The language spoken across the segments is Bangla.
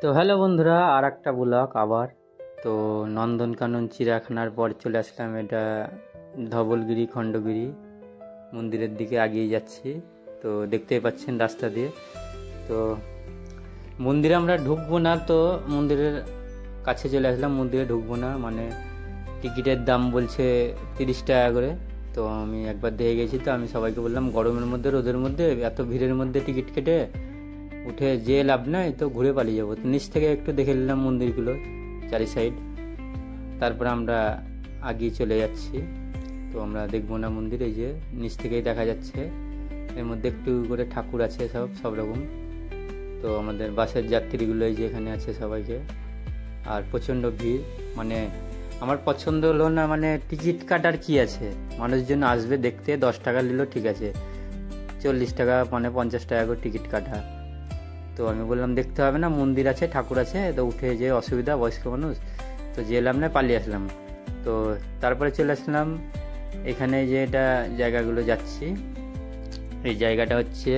তো হ্যালো বন্ধুরা, আর একটা ব্লগ আবার। তো নন্দনকানন চিড়িয়াখানার পর চলে আসলাম এটা ধবলগিরি খণ্ডগিরি মন্দিরের দিকে এগিয়ে যাচ্ছি। তো দেখতেই পাচ্ছেন রাস্তা দিয়ে। তো মন্দিরে আমরা ঢুকবো না, তো মন্দিরের কাছে চলে আসলাম। মন্দিরে ঢুকবো না মানে টিকিটের দাম বলছে 30 টাকা করে। তো আমি একবার দেখে গেছি, তো আমি সবাইকে বললাম গরমের মধ্যে রোদের মধ্যে এত ভিড়ের মধ্যে টিকিট কেটে উঠে যে লাভ নাই, তো ঘুরে পালিয়ে যাবো। তো নিচ থেকে একটু দেখে নিলাম মন্দিরগুলো চারি সাইড, তারপরে আমরা আগিয়ে চলে যাচ্ছি। তো আমরা দেখবো না মন্দির, এই যে নিচ থেকেই দেখা যাচ্ছে। এর মধ্যে একটু করে ঠাকুর আছে সব রকম। তো আমাদের বাসের যাত্রীগুলো এই যে এখানে আছে সবাইকে, আর প্রচণ্ড ভিড়। মানে আমার পছন্দ হলো না, মানে টিকিট কাটার কি আছে, মানুষজন আসবে দেখতে, 10 টাকা নিল ঠিক আছে, 40 টাকা মানে 50 টাকা করে টিকিট কাটা। তো আমি বললাম দেখতে হবে না, মন্দির আছে ঠাকুর আছে, তো উঠে যে অসুবিধা, বয়স্ক মানুষ, তো যে এলাম না, পালিয়ে আসলাম। তো তারপরে চলে আসলাম এখানে যে এটা জায়গাগুলো যাচ্ছি। এই জায়গাটা হচ্ছে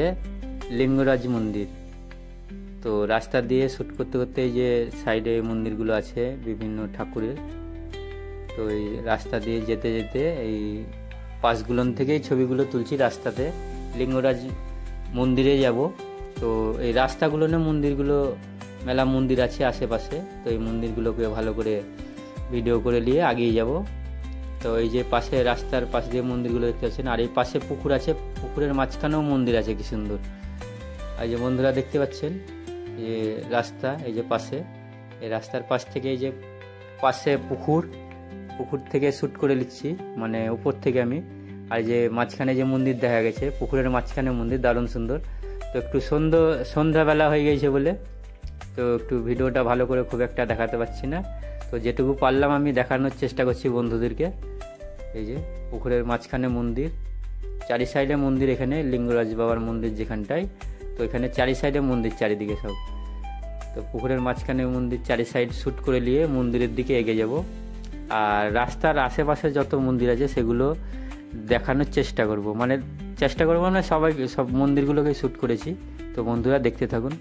লিঙ্গরাজ মন্দির। তো রাস্তা দিয়ে শ্যুট করতে করতে এই যে সাইডে মন্দিরগুলো আছে বিভিন্ন ঠাকুরের, তো এই রাস্তা দিয়ে যেতে যেতে এই পাশগুলোন থেকেই ছবিগুলো তুলছি রাস্তাতে। লিঙ্গরাজ মন্দিরে যাব। তো এই রাস্তাগুলো না, মন্দিরগুলো মেলা মন্দির আছে আশেপাশে, তো এই মন্দিরগুলোকে ভালো করে ভিডিও করে নিয়ে আগিয়ে যাব। তো এই যে পাশে রাস্তার পাশ দিয়ে মন্দিরগুলো দেখতে পাচ্ছেন, আর এই পাশে পুকুর আছে, পুকুরের মাঝখানেও মন্দির আছে, কি সুন্দর। আর যে বন্ধুরা দেখতে পাচ্ছেন যে রাস্তা, এই যে পাশে, এই রাস্তার পাশ থেকে এই যে পাশে পুকুর থেকে শ্যুট করে নিচ্ছি, মানে উপর থেকে আমি। আর যে মাঝখানে যে মন্দির দেখা গেছে, পুকুরের মাঝখানে মন্দির, দারুণ সুন্দর। তো একটু সন্ধ্যাবেলা হয়ে গেছে বলে তো একটু ভিডিওটা ভালো করে খুব একটা দেখাতে পারছি না। তো যেটুকু পারলাম আমি দেখানোর চেষ্টা করছি বন্ধুদেরকে। এই যে পুকুরের মাঝখানে মন্দির, চারি সাইডে মন্দির, এখানে লিঙ্গরাজ বাবার মন্দির যেখানটায়, তো এখানে চারি সাইডে মন্দির, চারিদিকে সব। তো পুকুরের মাঝখানে মন্দির, চারি সাইড শ্যুট করে নিয়ে মন্দিরের দিকে এগিয়ে যাব। আর রাস্তার আশেপাশে যত মন্দির আছে সেগুলো দেখানোর চেষ্টা করব, মানে সব মন্দিরগুলোকে শ্যুট করেছি। তো বন্ধুরা দেখতে থাকুন।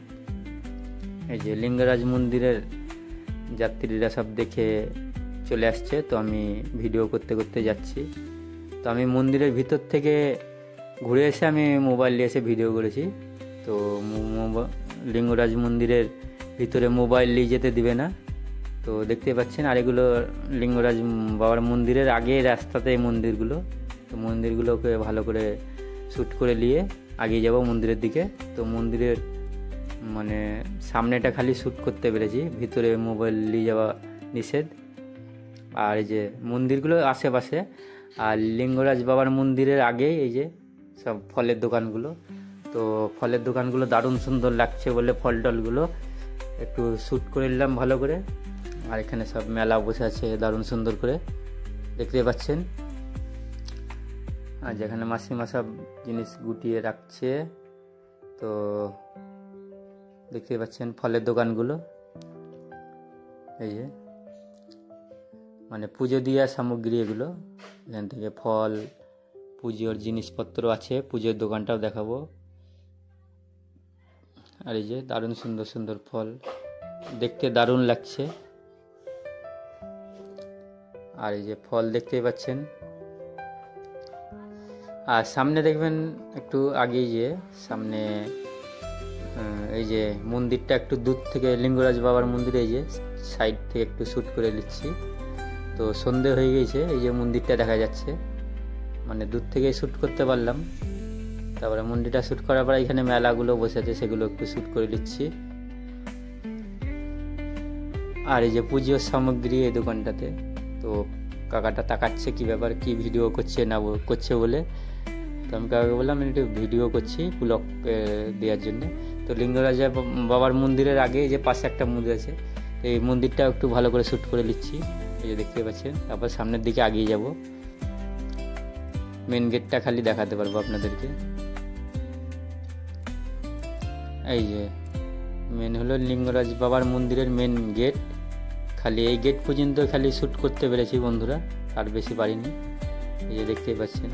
এই যে লিঙ্গরাজ মন্দিরের যাত্রীরা সব দেখে চলে আসছে, তো আমি ভিডিও করতে করতে যাচ্ছি। তো আমি মন্দিরের ভিতর থেকে ঘুরে এসে আমি মোবাইল নিয়ে এসে ভিডিও করেছি। তো লিঙ্গরাজ মন্দিরের ভিতরে মোবাইল নিয়ে যেতে দিবে না, তো দেখতে পাচ্ছেন। আর এগুলো লিঙ্গরাজ বাবার মন্দিরের আগে রাস্তাতে এই মন্দিরগুলো, তো মন্দিরগুলোকে ভালো করে শ্যুট করে নিয়ে এগিয়ে যাব মন্দিরের দিকে। তো মন্দিরের মানে সামনেটা খালি শ্যুট করতে পেরেছি, ভিতরে মোবাইল নিয়ে যাওয়া নিষেধ। আর এই যে মন্দিরগুলো আশেপাশে, আর লিঙ্গরাজ বাবার মন্দিরের আগে এই যে সব ফলের দোকানগুলো, তো ফলের দোকানগুলো দারুণ সুন্দর লাগছে বলে ফল টলগুলো একটু শ্যুট করে নিলাম ভালো করে। আর এখানে সব মেলা বসে আছে দারুণ সুন্দর করে, দেখতে পাচ্ছেন। আর যেখানে মাসিমা সব জিনিস গুটিয়ে রাখছে, তো দেখতে পাচ্ছেন ফলের দোকানগুলো। এই যে মানে পুজো দিয়া সামগ্রী এগুলো, এখান থেকে ফল, পুজোর জিনিসপত্র আছে, পুজোর দোকানটাও দেখাবো। আর এই যে দারুণ সুন্দর সুন্দর ফল, দেখতে দারুণ লাগছে। আর এই যে ফল দেখতেই পাচ্ছেন। আর সামনে দেখবেন একটু আগে যে সামনে এই যে মন্দিরটা একটু দূর থেকে, লিঙ্গরাজ বাবার মন্দির, এই যে সাইড থেকে একটু শ্যুট করে নিচ্ছি। তো সন্ধে হয়ে গেছে, এই যে মন্দিরটা দেখা যাচ্ছে, মানে দূর থেকে শ্যুট করতে পারলাম। তারপরে মন্দিরটা শ্যুট করার পর এখানে মেলাগুলো বসে আছে, সেগুলো একটু শ্যুট করে নিচ্ছি। আর এই যে পুজোর সামগ্রী এই দোকানটাতে, তো কাকাটা তাকাচ্ছে কি ব্যাপার, কি ভিডিও করছে না করছে বলে। তো আমি কাকাকে বললাম আমি একটু ভিডিও করছি ব্লগ দেওয়ার জন্য। তো লিঙ্গরাজ বাবার মন্দিরের আগে যে পাশে একটা মন্দির আছে, এই মন্দিরটা একটু ভালো করে শ্যুট করে নিচ্ছি, এই যে দেখতে পাচ্ছেন। তারপর সামনের দিকে এগিয়ে যাব, মেন গেটটা খালি দেখাতে পারবো আপনাদেরকে। এই যে মেন হলো লিঙ্গরাজ বাবার মন্দিরের মেন গেট, খালি এই গেট পর্যন্ত খালি শ্যুট করতে পেরেছি বন্ধুরা, আর বেশি পারিনি। এই যে দেখতেই পাচ্ছেন।